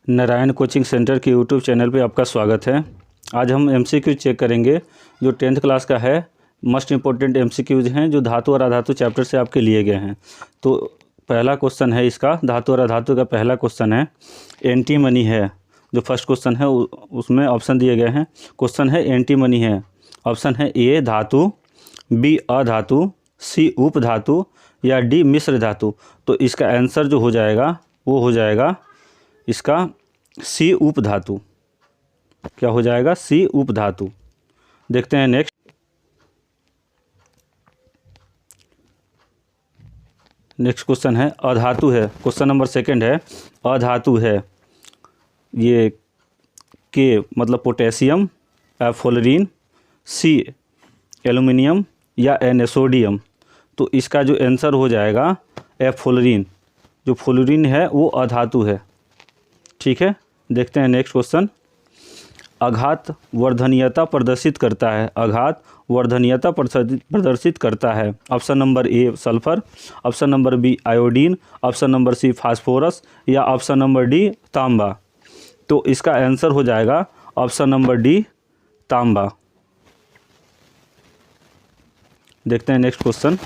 Narayan coaching centre के YouTube channel पे आपका स्वागत है। आज हम एमसीक्यू चेक करेंगे जो 10th क्लास का है। मोस्ट इंपॉर्टेंट एमसीक्यूज हैं जो धातु और अधातु चैप्टर से आपके लिए गए हैं। तो पहला क्वेश्चन है इसका, धातु और अधातु का पहला क्वेश्चन है। एंटी मनी है जो फर्स्ट क्वेश्चन है, उसमें ऑप्शन दिए गए हैं। क्वेश्चन है एंटी मनी है। ऑप्शन है ए धातु, बी अधातु, सी उपधातु या डी मिश्र धातु। तो इसका आंसर जो हो जाएगा वो हो जाएगा इसका सी उपधातु। क्या हो जाएगा? सी उपधातु। देखते हैं नेक्स्ट। नेक्स्ट क्वेश्चन है अधातु है। क्वेश्चन नंबर सेकंड है अधातु है। ये के मतलब पोटेशियम, फ्लोरीन, सी एल्युमिनियम या एन सोडियम। तो इसका जो आंसर हो जाएगा फ्लोरीन। जो फ्लोरीन है वो अधातु है। ठीक है, देखते हैं नेक्स्ट क्वेश्चन। आघात वर्धनीयता प्रदर्शित करता है। आघात वर्धनीयता प्रदर्शित करता है। Option number A sulphur, option number B iodine, option number C phosphorus या ऑप्शन नंबर डी तांबा। तो इसका आंसर हो जाएगा ऑप्शन नंबर डी तांबा। देखते हैं नेक्स्ट क्वेश्चन।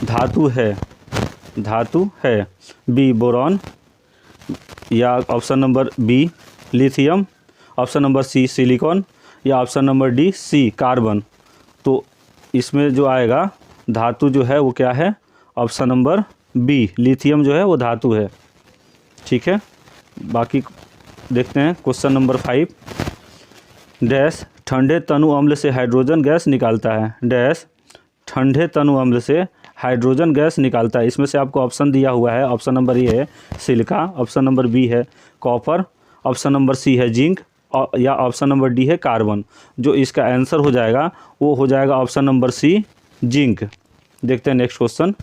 धातु है। धातु है बी बोरॉन या option number B lithium, option number C silicon या option number D C carbon. तो इसमें जो आएगा धातु जो है वो क्या है? ऑप्शन नंबर बी लिथियम जो है वो धातु है। ठीक है, बाकी देखते हैं। क्वेश्चन नंबर 5 डैश ठंडे तनु अम्ल से हाइड्रोजन गैस निकालता है। डैश ठंडे तनु अम्ल से हाइड्रोजन गैस निकालता है। इसमें से आपको ऑप्शन दिया हुआ है। ऑप्शन नंबर ए है सिलिका, ऑप्शन नंबर बी है कॉपर, ऑप्शन नंबर सी है जिंक या ऑप्शन नंबर डी है कार्बन। जो इसका आंसर हो जाएगा वो हो जाएगा ऑप्शन नंबर सी जिंक। देखते हैं नेक्स्ट क्वेश्चन।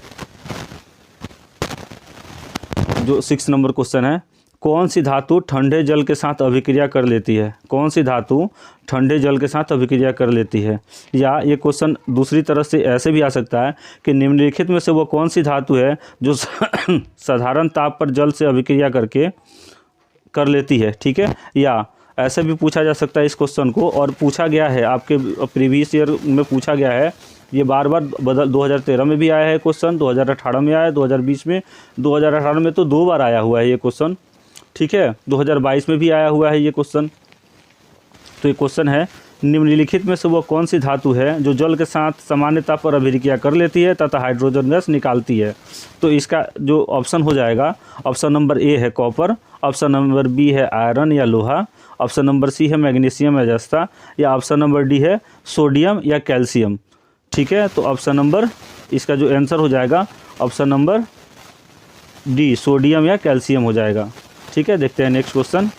जो 6 नंबर क्वेश्चन है, कौन सी धातु ठंडे जल के साथ अभिक्रिया कर लेती है? कौन सी धातु ठंडे जल के साथ अभिक्रिया कर लेती है? या ये क्वेश्चन दूसरी तरह से ऐसे भी आ सकता है कि निम्नलिखित में से वो कौन सी धातु है जो साधारण ताप पर जल से अभिक्रिया करके कर लेती है। ठीक है, या ऐसे भी पूछा जा सकता है इस क्वेश्चन को, और पूछा गया है आपके प्रीवियस ईयर में पूछा गया है। ये बार बार 2013 में भी आया है क्वेश्चन, 2018 में आया है, 2020 में, 2018 में तो 2 बार आया हुआ है ये क्वेश्चन। ठीक है, 2022 में भी आया हुआ है ये क्वेश्चन। तो ये क्वेश्चन है निम्नलिखित में से वो कौन सी धातु है जो जल के साथ सामान्य ताप पर अभिक्रिया कर लेती है तथा हाइड्रोजन गैस निकालती है? तो इसका जो ऑप्शन हो जाएगा ऑप्शन नंबर ए है कॉपर, ऑप्शन नंबर बी है आयरन या लोहा, ऑप्शन नंबर सी है मैग्नीशियम या जस्ता या ऑप्शन नंबर डी है सोडियम या कैल्शियम। ठीक है, तो ऑप्शन नंबर इसका जो आंसर हो जाएगा ऑप्शन नंबर डी सोडियम या कैल्शियम हो जाएगा। ठीक है, देखते हैं नेक्स्ट क्वेश्चन।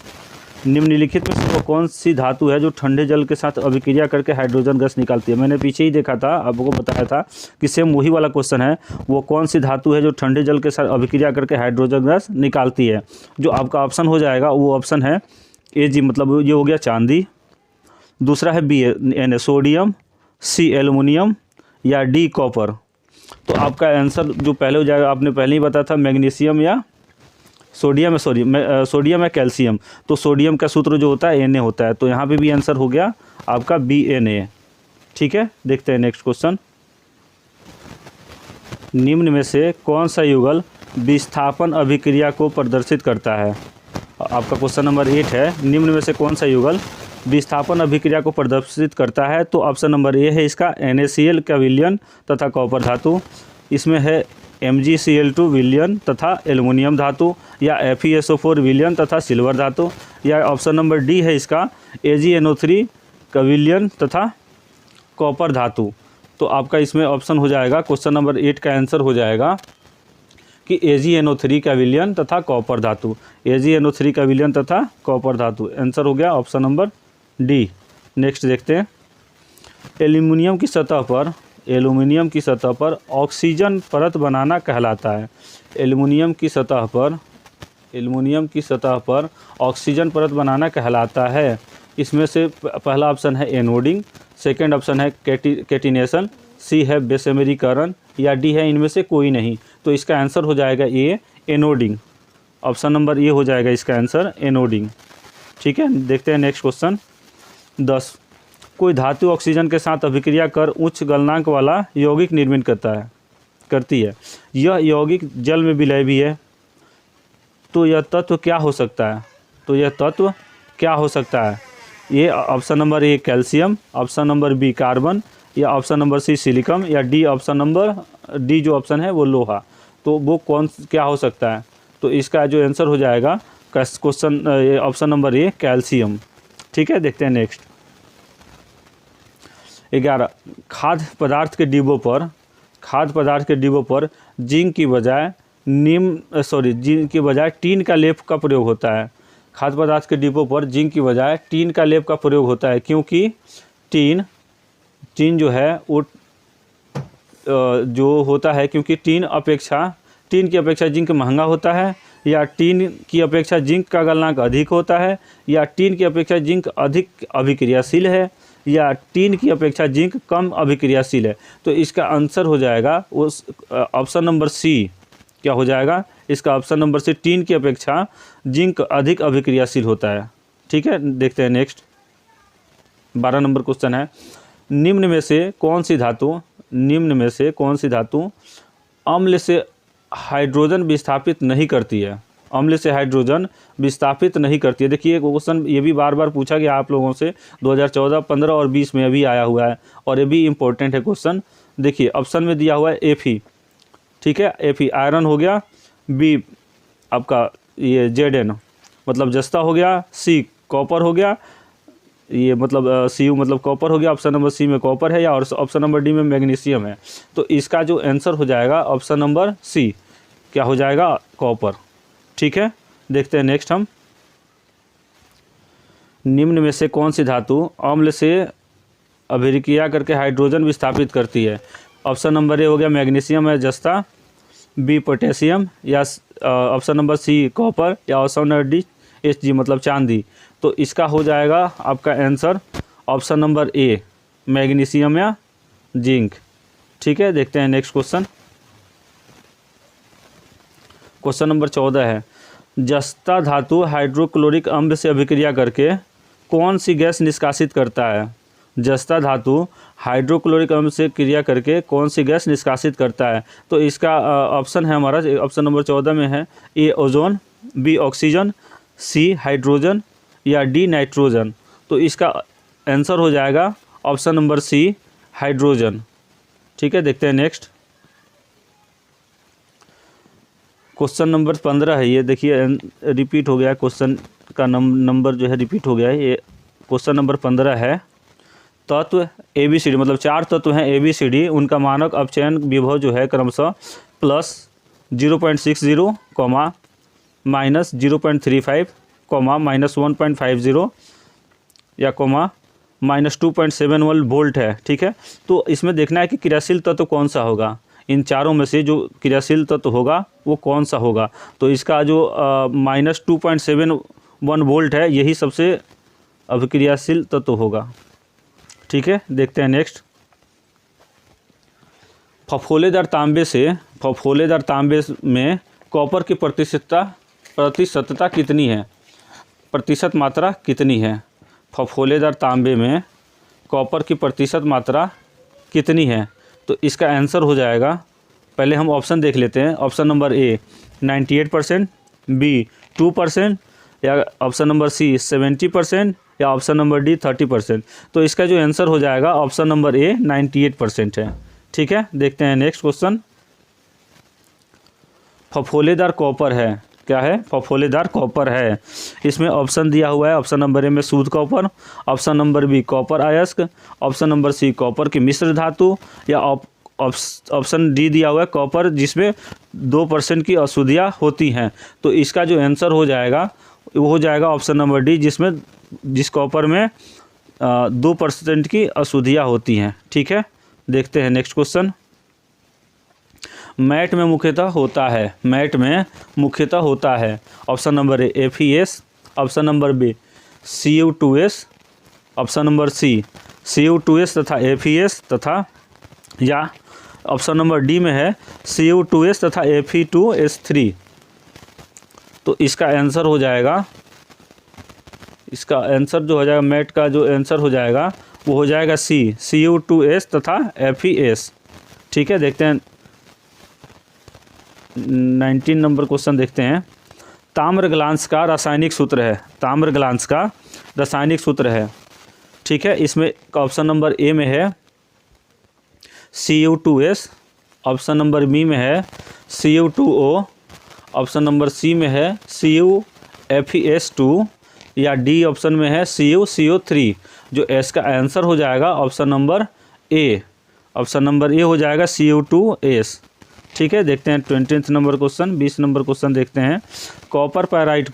निम्नलिखित में से वो कौन सी धातु है जो ठंडे जल के साथ अभिक्रिया करके हाइड्रोजन गैस निकालती है? मैंने पीछे ही देखा था, आपको बताया था कि सेम वही वाला क्वेश्चन है। वो कौन सी धातु है जो ठंडे जल के साथ अभिक्रिया करके हाइड्रोजन गैस निकालती है? जो आपका ऑप्शन हो जाएगा वो ऑप्शन है ए जी, मतलब ये हो गया चांदी, दूसरा है बी एन सोडियम, सी एल्युमिनियम या डी कॉपर। तो आपका आंसर जो पहले हो जाएगा, आपने पहले ही बताया था मैग्नीशियम या सोडियम है, सोडियम है कैल्शियम। तो सोडियम का सूत्र जो होता है Na होता है। तो यहाँ पे भी आंसर हो गया आपका Na। ठीक है, देखते हैं नेक्स्ट क्वेश्चन। निम्न में से कौन सा युगल विस्थापन अभिक्रिया को प्रदर्शित करता है? आपका क्वेश्चन नंबर 8 है, निम्न में से कौन सा युगल विस्थापन अभिक्रिया को प्रदर्शित करता है? तो ऑप्शन नंबर ए है इसका NaCl का विलयन तथा कॉपर धातु। इसमें है MgCl2 विलयन तथा एल्युमिनियम धातु या FeSO4 विलयन तथा सिल्वर धातु या ऑप्शन नंबर डी है इसका AgNO3 का विलयन तथा कॉपर धातु। तो आपका इसमें ऑप्शन हो जाएगा क्वेश्चन नंबर 8 का आंसर हो जाएगा कि AgNO3 का विलयन तथा कॉपर धातु। AgNO3 का विलयन तथा कॉपर धातु आंसर हो गया ऑप्शन नंबर डी। नेक्स्ट देखते हैं। एल्युमिनियम की सतह पर ऑक्सीजन परत बनाना कहलाता है। एल्युमिनियम की सतह पर ऑक्सीजन परत बनाना कहलाता है। इसमें से पहला ऑप्शन है एनोडिंग, सेकंड ऑप्शन है कैटिनेशन, सी है बेसमेरीकरण या डी है इनमें से कोई नहीं। तो इसका आंसर हो जाएगा ए एनोडिंग। ऑप्शन नंबर ए हो जाएगा इसका आंसर एनोडिन। ठीक है, देखते हैं नेक्स्ट क्वेश्चन 10। कोई धातु ऑक्सीजन के साथ अभिक्रिया कर उच्च गलनांक वाला यौगिक निर्मित करती है। यह यौगिक जल में विलय भी है। तो यह तत्व क्या हो सकता है? तो यह तत्व क्या हो सकता है? ये option number A calcium, option number B carbon, या ऑप्शन नंबर सी सिलिकम, या डी ऑप्शन नंबर डी जो ऑप्शन है वो लोहा। तो वो क्या हो सकता है? तो इसका जो आंसर हो जाएगा question option number A calcium. ठीक है, देखते हैं नेक्स्ट 11। खाद्य पदार्थ के डिब्बों पर जिंक की बजाय टीन का लेप का प्रयोग होता है। खाद्य पदार्थ के डिब्बों पर जिंक की बजाय टीन का लेप का प्रयोग होता है, क्योंकि टीन जो है वो जो होता है, क्योंकि टीन की अपेक्षा जिंक महंगा होता है, या टीन की अपेक्षा जिंक का गलनांक अधिक होता है, या टीन की अपेक्षा जिंक अधिक अभिक्रियाशील है, या टीन की अपेक्षा जिंक कम अभिक्रियाशील है। तो इसका आंसर हो जाएगा उस ऑप्शन नंबर सी। क्या हो जाएगा इसका ऑप्शन नंबर सी, टीन की अपेक्षा जिंक अधिक अभिक्रियाशील होता है। ठीक है, देखते हैं नेक्स्ट 12 नंबर क्वेश्चन है। निम्न में से कौन सी धातु अम्ल से हाइड्रोजन विस्थापित नहीं करती है? अम्ल से हाइड्रोजन विस्थापित नहीं करती है। देखिए क्वेश्चन ये भी बार बार पूछा गया आप लोगों से 2014, 15 और 20 में अभी आया हुआ है, और ये भी इम्पोर्टेंट है क्वेश्चन। देखिए ऑप्शन में दिया हुआ है Fe। ठीक है, Fe आयरन हो गया, बी आपका ये Zn मतलब जस्ता हो गया, सी कॉपर हो गया, ये मतलब Cu मतलब कॉपर हो गया। ऑप्शन नंबर सी में कॉपर है, या और ऑप्शन नंबर डी में मैग्नीशियम है। तो इसका जो आंसर हो जाएगा ऑप्शन नंबर सी। क्या हो जाएगा? कॉपर। ठीक है, देखते हैं नेक्स्ट हम। निम्न में से कौन सी धातु अम्ल से अभिक्रिया करके हाइड्रोजन विस्थापित करती है? ऑप्शन नंबर ए हो गया मैग्नीशियम है जस्ता, बी पोटेशियम, या ऑप्शन नंबर सी कॉपर, या ऑप्शन नंबर डी Hg मतलब चांदी। तो इसका हो जाएगा आपका आंसर ऑप्शन नंबर ए मैग्नीशियम या जिंक। ठीक है, देखते हैं नेक्स्ट क्वेश्चन नंबर 14 है। जस्ता धातु हाइड्रोक्लोरिक अम्ल से अभिक्रिया करके कौन सी गैस निष्कासित करता है? जस्ता धातु हाइड्रोक्लोरिक अम्ल से क्रिया करके कौन सी गैस निष्कासित करता है? तो इसका ऑप्शन है हमारा ऑप्शन नंबर 14 में है ए ozone, B oxygen, C hydrogen, या डी नाइट्रोजन। तो इसका आंसर हो जाएगा ऑप्शन नंबर सी हाइड्रोजन। ठीक है, देखते हैं नेक्स्ट क्वेश्चन नंबर 15 है। ये देखिए रिपीट हो गया क्वेश्चन का नंबर जो है रिपीट हो गया है। ये क्वेश्चन नंबर 15 है। तत्व ABCD मतलब 4 तत्व हैं ABCD, उनका मानक अपचयन विभव जो है क्रमशः प्लस 0.60, माइनस 0.35, माइनस 1.50, या माइनस 2.71 वोल्ट है। ठीक है, तो इसमें देखना है कि क्रियाशील तत्व कौन सा होगा। इन चारों में से जो क्रियाशील तत्व होगा वो कौन सा होगा? तो इसका जो माइनस 2.71 वोल्ट है यही सबसे अभिक्रियाशील तत्व होगा। ठीक है, देखते हैं नेक्स्ट। फफोलेदार तांबे में कॉपर की प्रतिशतता कितनी है? प्रतिशत मात्रा कितनी है? फफोलेदार तांबे में कॉपर की प्रतिशत मात्रा कितनी है? तो इसका आंसर हो जाएगा, पहले हम ऑप्शन देख लेते हैं। ऑप्शन नंबर ए 98%, बी 2%, या ऑप्शन नंबर सी 70%, या ऑप्शन नंबर डी 30%। तो इसका जो आंसर हो जाएगा ऑप्शन नंबर ए 98% है। ठीक है, देखते हैं नेक्स्ट क्वेश्चन। फफोलेदार कॉपर है, क्या है? फफोलेदार कॉपर है। इसमें ऑप्शन दिया हुआ है, ऑप्शन नंबर ए में शुद्ध copper, option number B copper अयस्क, ऑप्शन नंबर सी कॉपर की मिश्र धातु, या ऑप्शन डी दिया हुआ है कॉपर जिसमें 2% की अशुद्धियाँ होती हैं। तो इसका जो आंसर हो जाएगा वो हो जाएगा ऑप्शन नंबर डी, जिस कॉपर में 2% की अशुद्धियाँ होती हैं। ठीक है, देखते हैं नेक्स्ट क्वेश्चन। मैट में मुख्यतः होता है option number A FeS, option number B Cu2S, option number C Cu2S तथा FeS, तथा या ऑप्शन नंबर डी में है Cu2S तथा Fe2S3। तो इसका आंसर हो जाएगा, इसका आंसर जो हो जाएगा मैट का जो आंसर हो जाएगा वो हो जाएगा सी, Cu2S तथा FeS। ठीक है, देखते हैं 19 नंबर क्वेश्चन देखते हैं। ताम्रग्लांस का रासायनिक सूत्र है, ताम्रग्लांस का रासायनिक सूत्र है। ठीक है, इसमें ऑप्शन नंबर ए में है Cu2S, ऑप्शन नंबर बी में है Cu2O, ऑप्शन नंबर सी में है CuFeS2 या डी ऑप्शन में है CuCO3। जो एस का आंसर हो जाएगा ऑप्शन नंबर ए, ऑप्शन नंबर ए हो जाएगा Cu2S। ठीक है, देखते हैं 20 नंबर क्वेश्चन। 20 नंबर क्वेश्चन देखते हैं। कॉपर पैराइट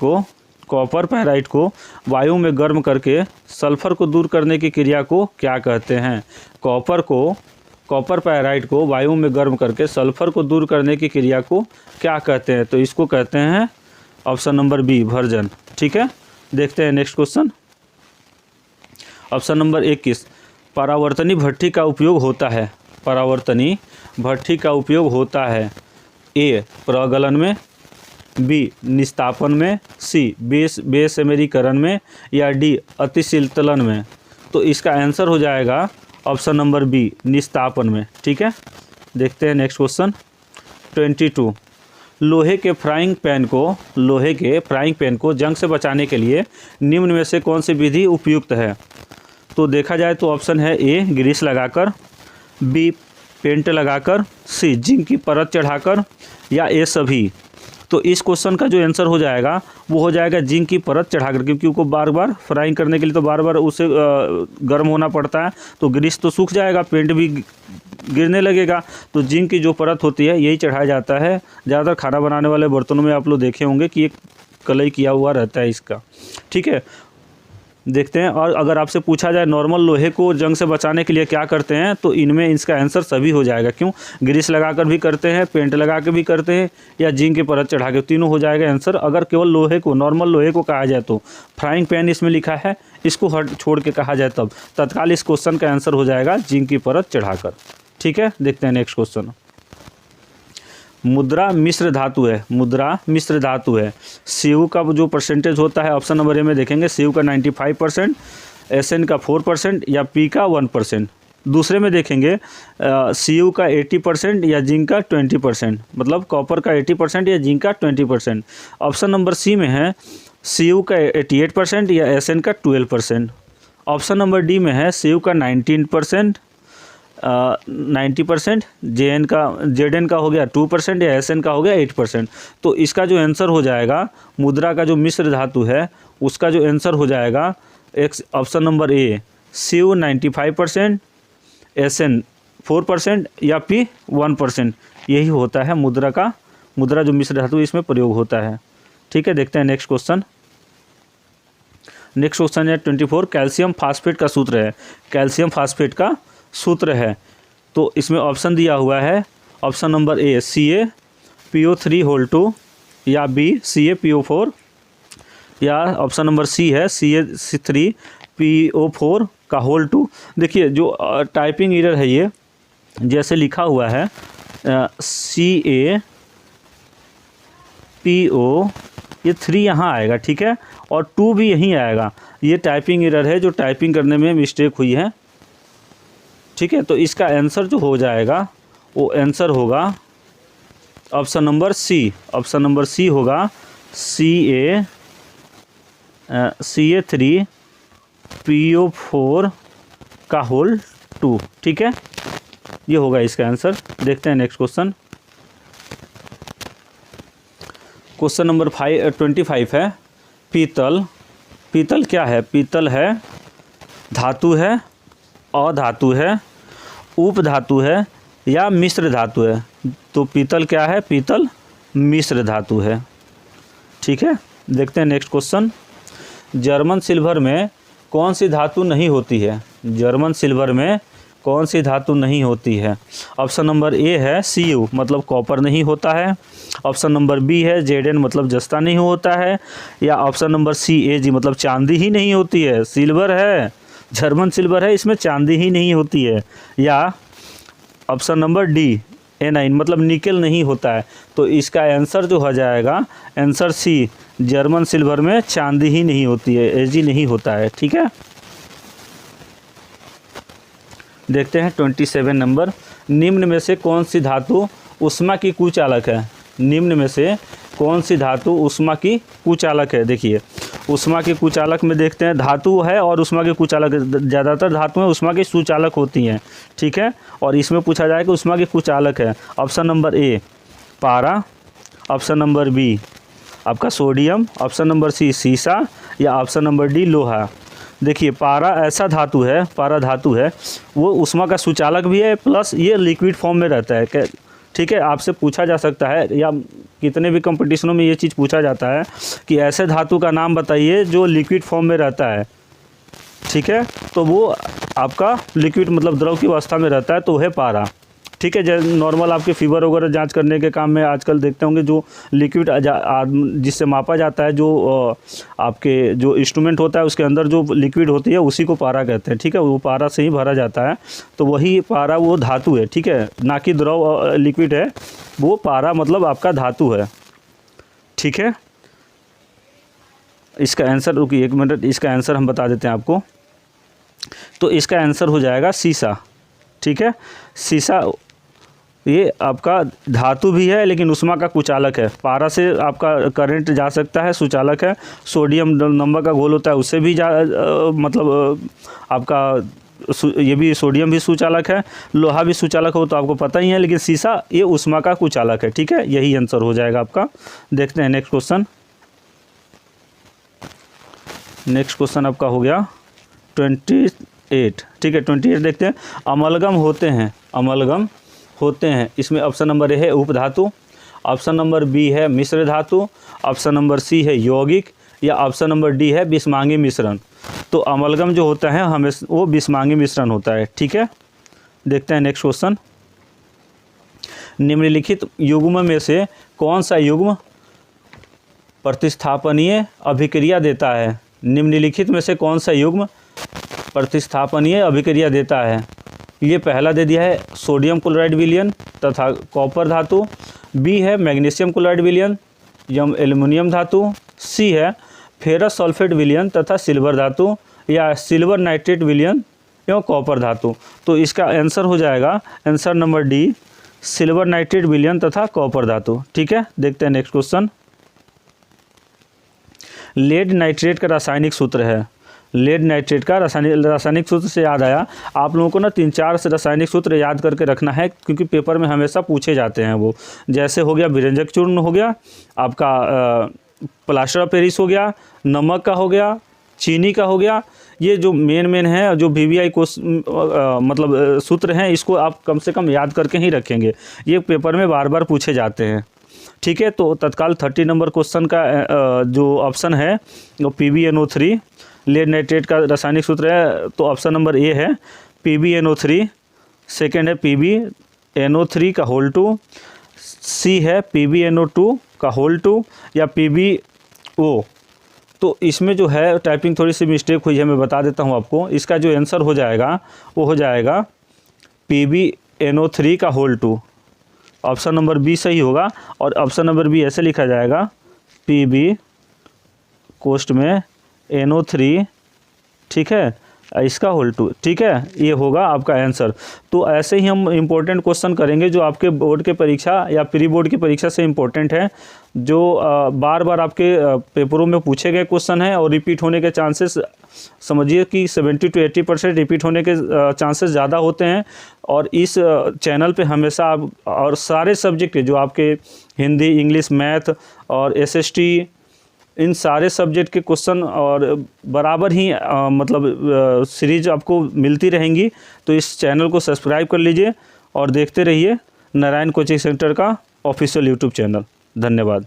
को वायु में गर्म करके सल्फर को दूर करने की क्रिया को क्या कहते हैं? कॉपर पैराइट को वायु में गर्म करके सल्फर को दूर करने की क्रिया को क्या कहते हैं? तो इसको कहते हैं ऑप्शन नंबर बी, भर्जन। ठीक है, देखते हैं नेक्स्ट क्वेश्चन। ऑप्शन नंबर 21, परावर्तनी भट्ठी का उपयोग होता है, परावर्तनी भट्ठी का उपयोग होता है ए प्रगलन में, बी निस्तापन में, सी बेसमेरीकरण में या डी अतिशीतलन में। तो इसका आंसर हो जाएगा ऑप्शन नंबर बी, निस्तापन में। ठीक है, देखते हैं नेक्स्ट क्वेश्चन 22, लोहे के फ्राइंग पैन को जंग से बचाने के लिए निम्न में से कौन सी विधि उपयुक्त है? तो देखा जाए तो ऑप्शन है ए ग्रीस लगाकर, बी पेंट लगाकर, सी जिंक की परत चढ़ाकर या ए सभी। तो इस क्वेश्चन का जो आंसर हो जाएगा वो हो जाएगा जिंक की परत चढ़ाकर, क्योंकि उसको बार बार फ्राइंग करने के लिए तो बार बार उसे गर्म होना पड़ता है, तो ग्रीस तो सूख जाएगा, पेंट भी गिरने लगेगा। तो जिंक की जो परत होती है यही चढ़ाया जाता है। ज़्यादातर खाना बनाने वाले बर्तनों में आप लोग देखे होंगे कि एक कलई किया हुआ रहता है इसका। ठीक है, देखते हैं। और अगर आपसे पूछा जाए नॉर्मल लोहे को जंग से बचाने के लिए क्या करते हैं, तो इनमें इसका आंसर सभी हो जाएगा। क्यों? ग्रीस लगाकर भी करते हैं, पेंट लगा के भी करते हैं या जिंक की परत चढ़ा के, तीनों हो जाएगा आंसर। अगर केवल लोहे को, नॉर्मल लोहे को कहा जाए तो फ्राइंग पैन इसमें लिखा है, इसको छोड़ के कहा जाए तब तत्काल इस क्वेश्चन का आंसर हो जाएगा जिंक की परत चढ़ाकर। ठीक है, देखते हैं नेक्स्ट क्वेश्चन। मुद्रा मिश्र धातु है। Cu का जो परसेंटेज होता है ऑप्शन नंबर ए में देखेंगे, Cu का 95%, Sn का 4% या P का 1%। दूसरे में देखेंगे Cu का 80% या जिंक का 20%, मतलब कॉपर का 80% या जिंक का 20%। ऑप्शन नंबर सी में है Cu का 88% या Sn का 12%। ऑप्शन नंबर डी में है Cu का 19%, 90%, Zn का हो गया 2% या Sn का हो गया 8%। तो इसका जो आंसर हो जाएगा मुद्रा का जो मिश्र धातु है उसका जो आंसर हो जाएगा ऑप्शन नंबर ए, Cu 95%, Sn 4% या P 1%। यही होता है मुद्रा जो मिश्र धातु इसमें प्रयोग होता है। ठीक है, देखते हैं नेक्स्ट क्वेश्चन। नेक्स्ट क्वेश्चन है 24, कैल्शियम फास्फेट का सूत्र है। कैल्शियम फास्फेट का सूत्र है, तो इसमें ऑप्शन दिया हुआ है ऑप्शन नंबर ए CaPO3 या बी CaPO4 या ऑप्शन नंबर सी है CaC3PO4 का होल 2। देखिए जो टाइपिंग एरर है, ये जैसे लिखा हुआ है CaPO, ये 3 यहाँ आएगा, ठीक है, और 2 भी यहीं आएगा। ये टाइपिंग एरर है जो टाइपिंग करने में मिस्टेक हुई है। ठीक है, तो इसका आंसर जो हो जाएगा वो आंसर होगा option number C. Option number C होगा CaC3PO4 का होल 2। ठीक है, ये होगा इसका आंसर। देखते हैं नेक्स्ट क्वेश्चन। क्वेश्चन नंबर 25 है पीतल। पीतल क्या है? पीतल है धातु है, अधातु है, उपधातु है या मिश्र धातु है। तो पीतल क्या है? पीतल मिश्र धातु है। ठीक है, देखते हैं नेक्स्ट क्वेश्चन। जर्मन सिल्वर में कौन सी धातु नहीं होती है? जर्मन सिल्वर में कौन सी धातु नहीं होती है? ऑप्शन नंबर ए है Cu, मतलब कॉपर नहीं होता है। ऑप्शन नंबर बी है Zn, मतलब जस्ता नहीं होता है। या ऑप्शन नंबर सी Ag, मतलब चांदी ही नहीं होती है। सिल्वर है, जर्मन सिल्वर है, इसमें चांदी ही नहीं होती है। या ऑप्शन नंबर डी एनाइन मतलब निकेल नहीं होता है। तो इसका आंसर जो हो जाएगा आंसर सी, जर्मन सिल्वर में चांदी ही नहीं होती है, एजी नहीं होता है। ठीक है, देखते हैं 27 नंबर, निम्न में से कौन सी धातु ऊष्मा की कुचालक है? निम्न में से कौन सी धातु ऊष्मा की कुचालक है? देखिए ऊष्मा के कुचालक में देखते हैं धातु है और ऊष्मा के कुचालक, ज़्यादातर धातुएं ऊष्मा के सुचालक होती हैं। ठीक है, और इसमें पूछा जाए कि ऊष्मा के कुचालक है। ऑप्शन नंबर ए पारा, ऑप्शन नंबर बी आपका सोडियम, ऑप्शन नंबर सी सीसा, या ऑप्शन नंबर डी लोहा। देखिए पारा ऐसा धातु है, पारा धातु है, वो ऊष्मा का सुचालक भी है प्लस ये लिक्विड फॉर्म में रहता है। ठीक है, आपसे पूछा जा सकता है या कितने भी कंपटीशनों में ये चीज़ पूछा जाता है कि ऐसे धातु का नाम बताइए जो लिक्विड फॉर्म में रहता है। ठीक है, तो वो आपका लिक्विड मतलब द्रव की अवस्था में रहता है, तो है पारा। ठीक है, जैसे नॉर्मल आपके फीवर वगैरह जांच करने के काम में आजकल देखते होंगे जो लिक्विड जिससे मापा जाता है, जो आपके जो इंस्ट्रूमेंट होता है उसके अंदर जो लिक्विड होती है उसी को पारा कहते हैं। ठीक है, वो पारा से ही भरा जाता है, तो वही पारा वो धातु है। ठीक है, ना कि द्रव लिक्विड है, वो पारा मतलब आपका धातु है। ठीक है, इसका आंसर, रुकिए एक मिनट, इसका आंसर हम बता देते हैं आपको। तो इसका आंसर हो जाएगा सीसा। ठीक है, सीसा ये आपका धातु भी है लेकिन ऊष्मा का कुचालक है। पारा से आपका करंट जा सकता है, सुचालक है। सोडियम नमक का घोल होता है, उससे भी मतलब आपका ये भी सोडियम भी सुचालक है, लोहा भी सुचालक हो तो आपको पता ही है, लेकिन सीसा ये ऊष्मा का कुचालक है। ठीक है, यही आंसर हो जाएगा आपका। देखते हैं नेक्स्ट क्वेश्चन। नेक्स्ट क्वेश्चन आपका हो गया 28। ठीक है, 28 देखते हैं। अमलगम होते हैं, अमलगम होते हैं, इसमें ऑप्शन नंबर ए है उपधातु, ऑप्शन नंबर बी है मिश्र धातु, ऑप्शन नंबर सी है यौगिक, या ऑप्शन नंबर डी है बिस्मांगी मिश्रण। तो अमलगम जो होता है हमेशा वो बिस्मांगी मिश्रण होता है। ठीक है, देखते हैं नेक्स्ट क्वेश्चन। निम्नलिखित युग्म में से कौन सा युग्म प्रतिस्थापनीय अभिक्रिया देता है? निम्नलिखित में से कौन सा युग्म प्रतिस्थापनीय अभिक्रिया देता है? ये पहला दे दिया है सोडियम क्लोराइड विलयन तथा कॉपर धातु, बी है मैग्नीशियम क्लोराइड विलयन एवं एल्युमिनियम धातु, सी है फेरस सल्फेट विलयन तथा सिल्वर धातु, या सिल्वर नाइट्रेट विलयन एवं कॉपर धातु। तो इसका आंसर हो जाएगा answer number D, silver nitrate विलयन तथा कॉपर धातु। ठीक है, देखते हैं नेक्स्ट क्वेश्चन। लेड नाइट्रेट का रासायनिक सूत्र है। लेड नाइट्रेट का रासायनिक सूत्र से याद आया, आप लोगों को ना 3-4 से रासायनिक सूत्र याद करके रखना है, क्योंकि पेपर में हमेशा पूछे जाते हैं वो। जैसे हो गया विरंजक चूर्ण, हो गया आपका प्लास्टर ऑफ पेरिस, हो गया नमक का, हो गया चीनी का, हो गया। ये जो मेन है जो VVI को मतलब सूत्र हैं, इसको आप कम से कम याद करके ही रखेंगे, ये पेपर में बार बार पूछे जाते हैं। ठीक है, तो तत्काल 30 नंबर क्वेश्चन का जो ऑप्शन है वो PbNO3 लेड नाइट्रेट का रासायनिक सूत्र है, तो ऑप्शन नंबर ए है PbNO3, सेकेंड है PbNO3 का होल 2, सी है PbNO2 का होल 2, या PbO। तो इसमें जो है टाइपिंग थोड़ी सी मिस्टेक हुई है, मैं बता देता हूँ आपको। इसका जो आंसर हो जाएगा वो हो जाएगा PbNO3 का होल 2, ऑप्शन नंबर बी सही होगा। और ऑप्शन नंबर बी ऐसे लिखा जाएगा PB कोष्ठ में NO3, ठीक है, इसका होल 2। ठीक है, ये होगा आपका आंसर। तो ऐसे ही हम इम्पोर्टेंट क्वेश्चन करेंगे जो आपके बोर्ड के परीक्षा या प्री बोर्ड की परीक्षा से इम्पोर्टेंट है, जो बार बार आपके पेपरों में पूछे गए क्वेश्चन हैं, और रिपीट होने के चांसेस समझिए कि 70 to 80% रिपीट होने के चांसेस ज़्यादा होते हैं। और इस चैनल पे हमेशा आप और सारे सब्जेक्ट जो आपके हिंदी, इंग्लिश, मैथ और SST, इन सारे सब्जेक्ट के क्वेश्चन और बराबर ही मतलब सीरीज आपको मिलती रहेंगी। तो इस चैनल को सब्सक्राइब कर लीजिए और देखते रहिए नारायण कोचिंग सेंटर का ऑफिशियल यूट्यूब चैनल। धन्यवाद।